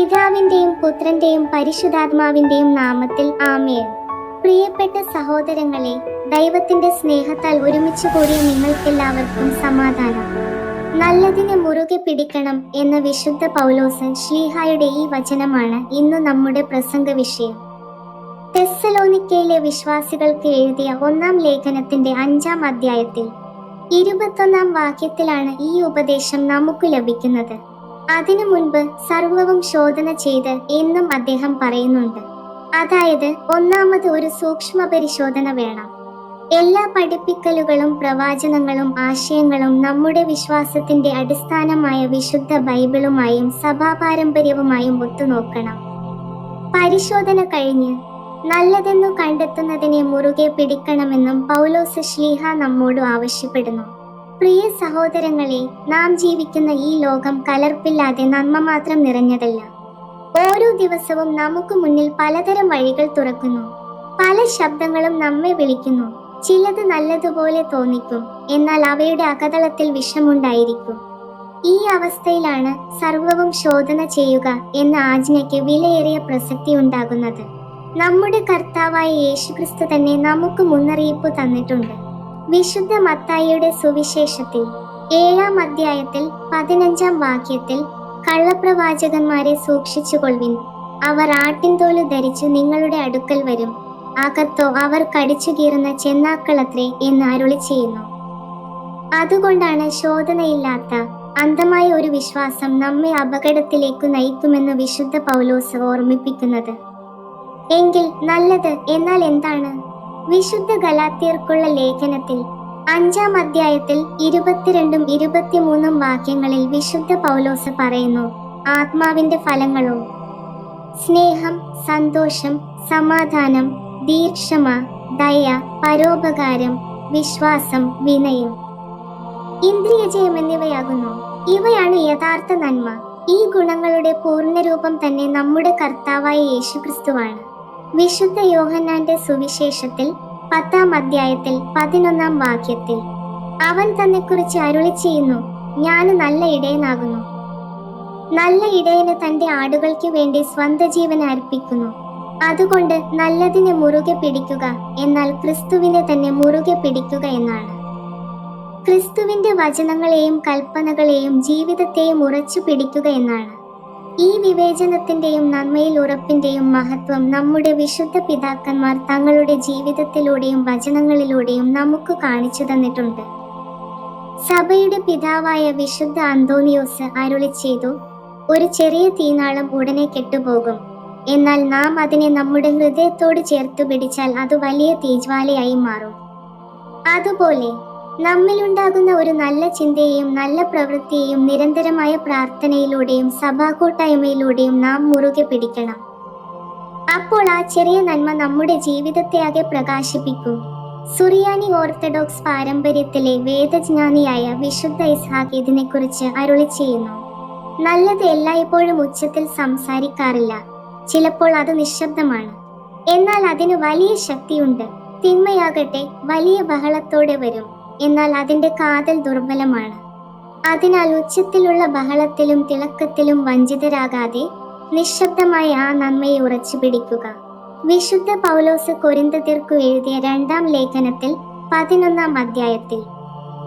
പിതാവിന്റെയും പുത്രന്റെയും പരിശുദ്ധാത്മാവിന്റെയും നാമത്തിൽ ആമേൻ. പ്രിയപ്പെട്ട സഹോദരങ്ങളെ, ദൈവത്തിന്റെ സ്നേഹത്താൽ ഒരുമിച്ച് കൂടിയ നിങ്ങൾക്കെല്ലാവർക്കും സമാധാനം. നല്ലതിനെ മുറുകെ പിടിക്കണം എന്ന വിശുദ്ധ പൗലോസ് ശ്ലീഹായുടെ ഈ വചനമാണ് ഇന്ന് നമ്മുടെ പ്രസംഗ വിഷയം. തെസ്സലോനിക്കയിലെ വിശ്വാസികൾക്ക് എഴുതിയ 1-ാം ലേഖനത്തിന്റെ 5-ാം അധ്യായത്തിൽ 21-ാം വാക്യത്തിലാണ് ഈ ഉപദേശം നമുക്ക് ലഭിക്കുന്നത്. അതിനു മുൻപ് സർവവും ശോധന ചെയ്ത് എന്നും അദ്ദേഹം പറയുന്നുണ്ട്. അതായത്, ഒന്നാമത് ഒരു സൂക്ഷ്മ പരിശോധന വേണം. എല്ലാ പഠിപ്പിക്കലുകളും പ്രവാചനങ്ങളും ആശയങ്ങളും നമ്മുടെ വിശ്വാസത്തിന്റെ അടിസ്ഥാനമായ വിശുദ്ധ ബൈബിളുമായും സഭാപാരമ്പര്യവുമായും ഒത്തുനോക്കണം. പരിശോധന കഴിഞ്ഞ് നല്ലതെന്നു കണ്ടെത്തുന്നതിനെ മുറുകെ പിടിക്കണമെന്നും പൗലോസ് ശ്ലീഹ നമ്മോട് ആവശ്യപ്പെടുന്നു. പ്രിയ സഹോദരങ്ങളെ, നാം ജീവിക്കുന്ന ഈ ലോകം കലർപ്പില്ലാതെ നന്മ മാത്രം നിറഞ്ഞതല്ല. ഓരോ ദിവസവും നമുക്ക് മുന്നിൽ പലതരം വഴികൾ തുറക്കുന്നു. പല ശബ്ദങ്ങളും നമ്മെ വിളിക്കുന്നു. ചിലത് നല്ലതുപോലെ തോന്നിക്കും, എന്നാൽ അവയുടെ അകതളത്തിൽ വിഷമുണ്ടായിരിക്കും. ഈ അവസ്ഥയിലാണ് സർവവും ശോധന ചെയ്യുക എന്ന ആജ്ഞയ്ക്ക് വിലയേറിയ പ്രസക്തി ഉണ്ടാകുന്നത്. നമ്മുടെ കർത്താവായ യേശുക്രിസ്തു തന്നെ നമുക്ക് മുന്നറിയിപ്പ് തന്നിട്ടുണ്ട്. വിശുദ്ധ മത്തായിയുടെ സുവിശേഷത്തിൽ 7-ാം അധ്യായത്തിൽ 15-ാം വാക്യത്തിൽ, കള്ളപ്രവാചകന്മാരെ സൂക്ഷിച്ചുകൊള്ളുവിൻ, അവർ ആട്ടിൻതോല് ധരിച്ചു നിങ്ങളുടെ അടുക്കൽ വരും, അകത്തോ അവർ കടിച്ചു കീറുന്ന ചെന്നാക്കളത്രേ എന്ന് അരുളി ചെയ്യുന്നു. അതുകൊണ്ടാണ് ശോധനയില്ലാത്ത അന്ധമായ ഒരു വിശ്വാസം നമ്മെ അപകടത്തിലേക്ക് നയിക്കുമെന്ന് വിശുദ്ധ പൗലോസ് ഓർമ്മിപ്പിക്കുന്നത്. എങ്കിൽ നല്ലത് എന്നാൽ എന്താണ്? വിശുദ്ധ ഗലാത്യർക്കുള്ള ലേഖനത്തിൽ 5-ാം അധ്യായത്തിൽ 22-23 വാക്യങ്ങളിൽ വിശുദ്ധ പൗലോസ് പറയുന്നു, ആത്മാവിന്റെ ഫലങ്ങളോ സ്നേഹം, സന്തോഷം, സമാധാനം, ദീർഘക്ഷമ, ദയ, പരോപകാരം, വിശ്വാസം, വിനയം, ഇന്ദ്രിയജയം എന്നിവയാകുന്നു. ഇവയാണ് യഥാർത്ഥ നന്മ. ഈ ഗുണങ്ങളുടെ പൂർണ്ണരൂപം തന്നെ നമ്മുടെ കർത്താവായ യേശുക്രിസ്തുവാണ്. വിശുദ്ധ യോഹന്നാന്റെ സുവിശേഷത്തിൽ 10-ാം അധ്യായത്തിൽ 11-ാം വാക്യത്തിൽ അവൻ തന്നെക്കുറിച്ച് അരുളി ചെയ്യുന്നു, ഞാൻ നല്ല ഇടയനാകുന്നു. നല്ല ഇടയന് തന്റെ ആടുകൾക്ക് വേണ്ടി സ്വന്തം ജീവൻ അർപ്പിക്കുന്നു. അതുകൊണ്ട് നല്ലതിനെ മുറുകെ പിടിക്കുക എന്നാൽ ക്രിസ്തുവിനെ തന്നെ മുറുകെ പിടിക്കുക എന്നാണ്. ക്രിസ്തുവിന്റെ വചനങ്ങളെയും കൽപ്പനകളെയും ജീവിതത്തെയും ഉറച്ചു പിടിക്കുക എന്നാണ്. ഈ വിവേചനത്തിന്റെയും നന്മയിൽ ഉറപ്പിന്റെയും മഹത്വം നമ്മുടെ വിശുദ്ധ പിതാക്കന്മാർ തങ്ങളുടെ ജീവിതത്തിലൂടെയും വചനങ്ങളിലൂടെയും നമുക്ക് കാണിച്ചു തന്നിട്ടുണ്ട്. സഭയുടെ പിതാവായ വിശുദ്ധ അന്തോണിയോസ് അരുളി ചെയ്തു, ഒരു ചെറിയ തീനാളം ഉടനെ കെട്ടുപോകും, എന്നാൽ നാം അതിനെ നമ്മുടെ ഹൃദയത്തോട് ചേർത്തു പിടിച്ചാൽ അത് വലിയ തീജ്വാലയായി മാറും. അതുപോലെ നമ്മിലുണ്ടാകുന്ന ഒരു നല്ല ചിന്തയെയും നല്ല പ്രവൃത്തിയെയും നിരന്തരമായ പ്രാർത്ഥനയിലൂടെയും സഭാകൂട്ടായ്മയിലൂടെയും നാം മുറുകെ പിടിക്കണം. അപ്പോൾ ആ ചെറിയ നന്മ നമ്മുടെ ജീവിതത്തെ ആകെ പ്രകാശിപ്പിക്കും. സുറിയാനി ഓർത്തഡോക്സ് പാരമ്പര്യത്തിലെ വേദജ്ഞാനിയായ വിശുദ്ധ ഇസ്ഹാക്ക് ഇതിനെക്കുറിച്ച് അരുളി ചെയ്യുന്നു, നല്ലത് എല്ലായ്പ്പോഴും ഉച്ചത്തിൽ സംസാരിക്കാറില്ല, ചിലപ്പോൾ അത് നിശബ്ദമാണ്, എന്നാൽ അതിന് വലിയ ശക്തിയുണ്ട്. തിന്മയാകട്ടെ വലിയ ബഹളത്തോടെ വരും, എന്നാൽ അതിന്റെ കാതൽ ദുർബലമാണ്. അതിനാൽ ഉച്ചത്തിലുള്ള ബഹളത്തിലും തിളക്കത്തിലും വഞ്ചിതരാകാതെ നിശബ്ദമായ ആ നന്മയെ ഉറച്ചു പിടിക്കുക. വിശുദ്ധ പൗലോസ് കൊരിന്ത്യർക്കു എഴുതിയ 2-ാം ലേഖനത്തിൽ 11-ാം അധ്യായത്തിൽ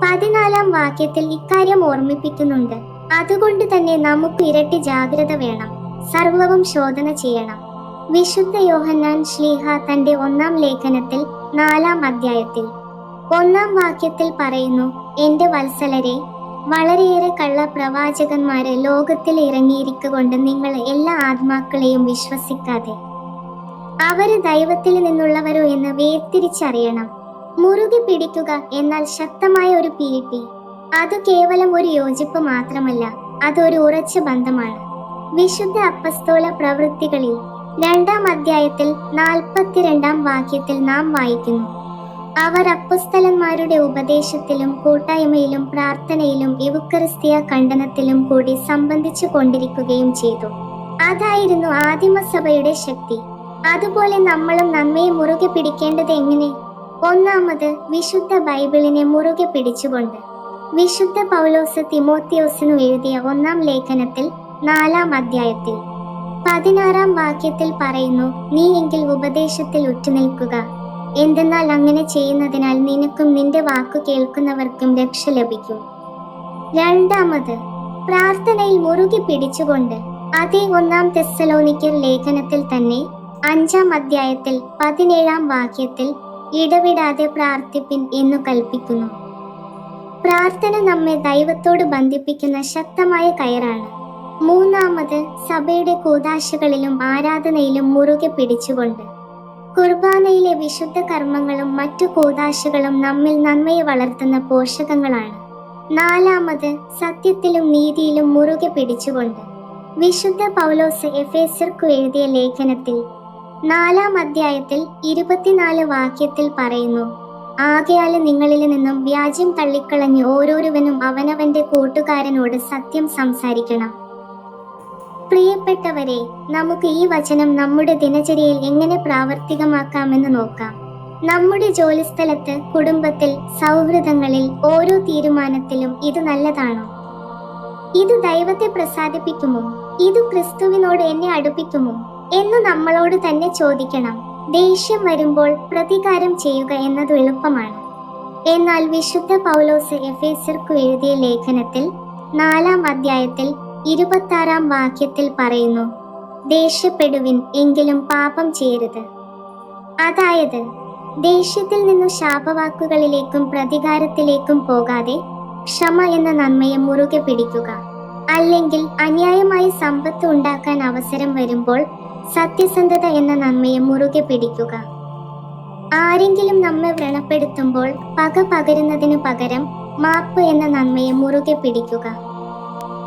14-ാം വാക്യത്തിൽ ഇക്കാര്യം ഓർമ്മിപ്പിക്കുന്നുണ്ട്. അതുകൊണ്ട് തന്നെ നമുക്ക് ഇരട്ടി ജാഗ്രത വേണം, സർവവും ശോധന ചെയ്യണം. വിശുദ്ധ യോഹന്നാൻ ശ്ലീഹ തന്റെ 1-ാം ലേഖനത്തിൽ 4-ാം അധ്യായത്തിൽ 1-ാം വാക്യത്തിൽ പറയുന്നു, എന്റെ വത്സലരെ, വളരെയേറെ കള്ള പ്രവാചകന്മാര് ലോകത്തിൽ ഇറങ്ങിയിരിക്കൊണ്ട് നിങ്ങൾ എല്ലാ ആത്മാക്കളെയും വിശ്വസിക്കാതെ അവര് ദൈവത്തിൽ നിന്നുള്ളവരോ എന്ന് വേർതിരിച്ചറിയണം. മുറുകെ പിടിക്കുക എന്നാൽ ശക്തമായ ഒരു പീട്ടി. അത് കേവലം ഒരു യോജിപ്പ് മാത്രമല്ല, അതൊരു ഉറച്ച ബന്ധമാണ്. വിശുദ്ധ അപ്പസ്തോല പ്രവൃത്തികളിൽ 2-ാം അധ്യായത്തിൽ 42-ാം വാക്യത്തിൽ നാം വായിക്കുന്നു, അവർ അപ്പൊസ്തലന്മാരുടെ ഉപദേശത്തിലും കൂട്ടായ്മയിലും പ്രാർത്ഥനയിലും എവുക്കറിസ്തിയ ഖണ്ഡനത്തിലും കൂടി സംബന്ധിച്ചു കൊണ്ടിരിക്കുകയും ചെയ്തു. അതായിരുന്നു ആദിമസഭയുടെ ശക്തി. അതുപോലെ നമ്മളും നന്മയെ മുറുകെ പിടിക്കേണ്ടത് എങ്ങനെ? ഒന്നാമത് വിശുദ്ധ ബൈബിളിനെ മുറുകെ പിടിച്ചുകൊണ്ട്. വിശുദ്ധ പൗലോസ് തിമോത്തിയോസിനു എഴുതിയ 1-ാം ലേഖനത്തിൽ 4-ാം അധ്യായത്തിൽ 16-ാം വാക്യത്തിൽ പറയുന്നു, നീ എങ്കിൽ ഉപദേശത്തിൽ ഉറ്റുനിൽക്കുക, എന്തെന്നാൽ അങ്ങനെ ചെയ്യുന്നതിനാൽ നിനക്കും നിന്റെ വാക്കു കേൾക്കുന്നവർക്കും രക്ഷ ലഭിക്കും. രണ്ടാമത്, പ്രാർത്ഥനയിൽ മുറുകെ പിടിച്ചുകൊണ്ട്. അതേ 1 തെസ്സലോനിക്കർ ലേഖനത്തിൽ തന്നെ 5-ാം അധ്യായത്തിൽ 17-ാം വാക്യത്തിൽ ഇടവിടാതെ പ്രാർത്ഥിപ്പിൻ എന്നു കൽപ്പിക്കുന്നു. പ്രാർത്ഥന നമ്മെ ദൈവത്തോട് ബന്ധിപ്പിക്കുന്ന ശക്തമായ കയറാണ്. മൂന്നാമത്, സഭയുടെ കൂദാശകളിലും ആരാധനയിലും മുറുകെ പിടിച്ചുകൊണ്ട്. കുർബാനയിലെ വിശുദ്ധ കർമ്മങ്ങളും മറ്റു കൂദാശകളും നമ്മിൽ നന്മയെ വളർത്തുന്ന പോഷകങ്ങളാണ്. നാലാമത്, സത്യത്തിലും നീതിയിലും മുറുകെ പിടിച്ചുകൊണ്ട്. വിശുദ്ധ പൗലോസ് എഫേസ്യർക്കു എഴുതിയ ലേഖനത്തിൽ 4-ാം അധ്യായത്തിൽ 24 വാക്യത്തിൽ പറയുന്നു, ആകയാൽ നിങ്ങളിൽ നിന്നും വ്യാജ്യം തള്ളിക്കളഞ്ഞ് ഓരോരുവനും അവനവന്റെ കൂട്ടുകാരനോട് സത്യം സംസാരിക്കണം. പ്രിയപ്പെട്ടവരെ, നമുക്ക് ഈ വചനം നമ്മുടെ ദിനചര്യയിൽ എങ്ങനെ പ്രാവർത്തികമാക്കാമെന്ന് നോക്കാം. നമ്മുടെ ജോലിസ്ഥലത്ത്, കുടുംബത്തിൽ, സൗഹൃദങ്ങളിൽ, ഓരോ തീരുമാനത്തിലും ഇത് നല്ലതാണോ? ഇത് ദൈവത്തെ പ്രസാദിപ്പിക്കുമോ? ഇത് ക്രിസ്തുവിനോട് എന്നെ അടുപ്പിക്കുമോ എന്ന് നമ്മളോട് തന്നെ ചോദിക്കണം. ദേഷ്യം വരുമ്പോൾ പ്രതികാരം ചെയ്യുക എന്നത് എളുപ്പമാണ്. എന്നാൽ വിശുദ്ധ പൗലോസ് എഫേസ്യർക്കു എഴുതിയ ലേഖനത്തിൽ 4-ാം അധ്യായത്തിൽ 26-ാം വാക്യത്തിൽ പറയുന്നു, ദേഷ്യപ്പെടുവിൻ, എങ്കിലും പാപം ചെയ്യരുത്. അതായത്, ദേഷ്യത്തിൽ നിന്നു ശാപവാക്കുകളിലേക്കും പ്രതികാരത്തിലേക്കും പോകാതെ ക്ഷമ എന്ന നന്മയെ മുറുകെ പിടിക്കുക. അല്ലെങ്കിൽ അന്യായമായി സമ്പത്ത് ഉണ്ടാക്കാൻ അവസരം വരുമ്പോൾ സത്യസന്ധത എന്ന നന്മയെ മുറുകെ പിടിക്കുക. ആരെങ്കിലും നമ്മെ വ്രണപ്പെടുത്തുമ്പോൾ പക പകരുന്നതിനു പകരം മാപ്പ് എന്ന നന്മയെ മുറുകെ പിടിക്കുക.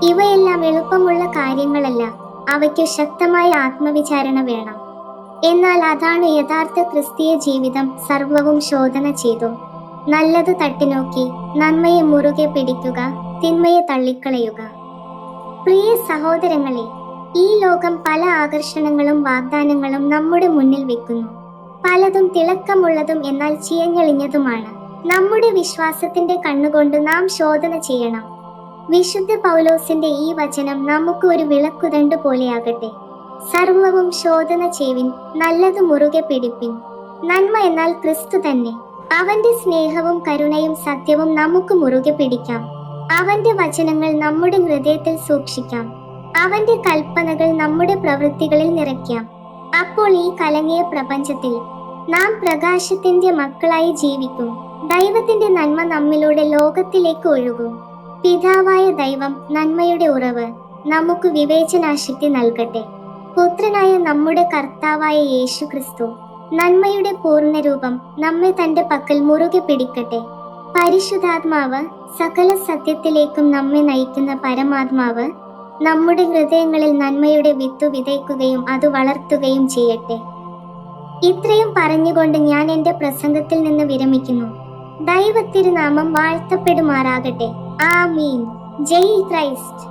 ഇവയെല്ലാം എളുപ്പമുള്ള കാര്യങ്ങളല്ല, അവയ്ക്കു ശക്തമായ ആത്മവിചാരണ വേണം. എന്നാൽ അതാണ് യഥാർത്ഥ ക്രിസ്തീയ ജീവിതം. സർവവും ശോധന ചെയ്തു, നല്ലത് തട്ടിനോക്കി, നന്മയെ മുറുകെ പിടിക്കുക, തിന്മയെ തള്ളിക്കളയുക. പ്രിയ സഹോദരങ്ങളെ, ഈ ലോകം പല ആകർഷണങ്ങളും വാഗ്ദാനങ്ങളും നമ്മുടെ മുന്നിൽ വെക്കുന്നു. പലതും തിളക്കമുള്ളതും എന്നാൽ ചീഞ്ഞളിഞ്ഞതുമാണ്. നമ്മുടെ വിശ്വാസത്തിന്റെ കണ്ണുകൊണ്ട് നാം ശോധന ചെയ്യണം. വിശുദ്ധ പൗലോസിന്റെ ഈ വചനം നമുക്ക് ഒരു വിളക്കുതണ്ട് പോലെയാകട്ടെ. സർവവും ശോധന ചെയ്വിൻ, നല്ലത് മുറുകെ പിടിപ്പിൻ. നന്മ എന്നാൽ ക്രിസ്തു തന്നെ. അവന്റെ സ്നേഹവും കരുണയും സത്യവും നമുക്ക് മുറുകെ പിടിക്കാം. അവന്റെ വചനങ്ങൾ നമ്മുടെ ഹൃദയത്തിൽ സൂക്ഷിക്കാം. അവന്റെ കൽപ്പനകൾ നമ്മുടെ പ്രവൃത്തികളിൽ നിറയ്ക്കാം. അപ്പോൾ ഈ കലങ്ങിയ പ്രപഞ്ചത്തിൽ നാം പ്രകാശത്തിന്റെ മക്കളായി ജീവിക്കും. ദൈവത്തിന്റെ നന്മ നമ്മിലൂടെ ലോകത്തിലേക്ക് ഒഴുകും. പിതാവായ ദൈവം, നന്മയുടെ ഉറവ്, നമുക്ക് വിവേചനാശക്തി നൽകട്ടെ. പുത്രനായ നമ്മുടെ കർത്താവായ യേശു ക്രിസ്തു, നന്മയുടെ പൂർണ്ണരൂപം, നമ്മെ തന്റെ പക്കൽ മുറുകെ പിടിക്കട്ടെ. പരിശുദ്ധാത്മാവ്, സകല സത്യത്തിലേക്കും നമ്മെ നയിക്കുന്ന പരമാത്മാവ്, നമ്മുടെ ഹൃദയങ്ങളിൽ നന്മയുടെ വിത്തു വിതയ്ക്കുകയും അത് വളർത്തുകയും ചെയ്യട്ടെ. ഇത്രയും പറഞ്ഞുകൊണ്ട് ഞാൻ എൻ്റെ പ്രസംഗത്തിൽ നിന്ന് വിരമിക്കുന്നു. ദൈവത്തിരുനാമം വാഴ്ത്തപ്പെടുമാറാകട്ടെ. ആമീൻ. ജയ് ക്രൈസ്റ്റ്.